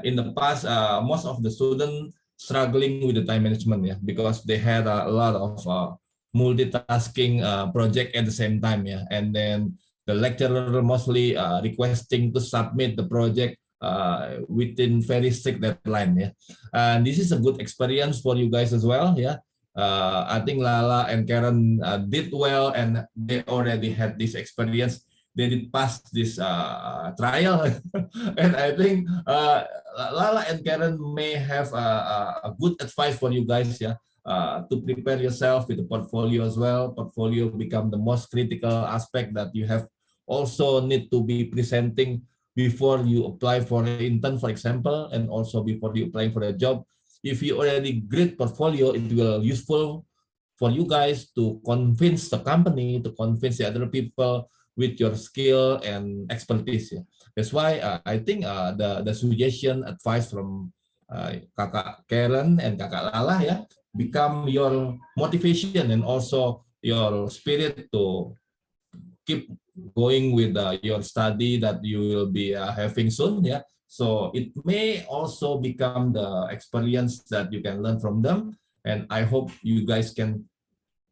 In the past, most of the students struggling with the time management because they had a lot of multitasking project at the same time, and then the lecturer mostly requesting to submit the project within very strict deadline, and this is a good experience for you guys as well. I think Lala and Karen did well, and they already had this experience. They did pass this trial, and I think Lala and Karen may have a good advice for you guys, to prepare yourself with the portfolio as well. Portfolio become the most critical aspect that you have also need to be presenting before you apply for an intern, for example, and also before you apply for a job. If you already great portfolio, it will useful for you guys to convince the company, to convince the other people with your skill and expertise. That's why I think the suggestion advice from Kakak Karen and Kakak Lala become your motivation and also your spirit to keep going with your study that you will be having soon. So it may also become the experience that you can learn from them, and I hope you guys can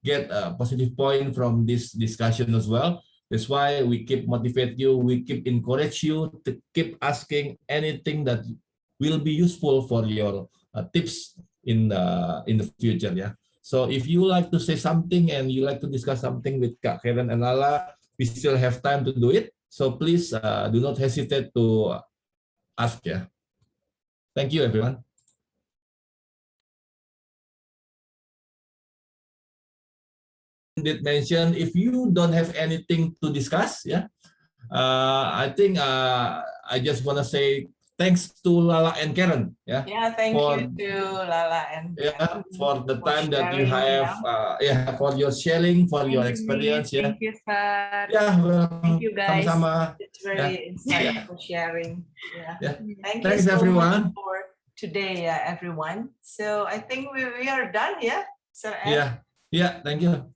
get a positive point from this discussion as well. That's why we keep motivate you, we keep encourage you to keep asking anything that will be useful for your tips in the future. So if you like to say something and you like to discuss something with Kak Karen and Lala, we still have time to do it. So please do not hesitate to ask. Thank you, everyone. Did mention if you don't have anything to discuss, I think I just want to say thanks to Lala and Karen, Thank you to Lala and Karen for the time that you sharing, have, for your sharing, for your experience, Thank you, sir. Well, Thank you, guys. sama-sama. It's very insightful sharing. Thank Thanks, you so everyone. much for today, everyone. So I think we are done, So Thank you.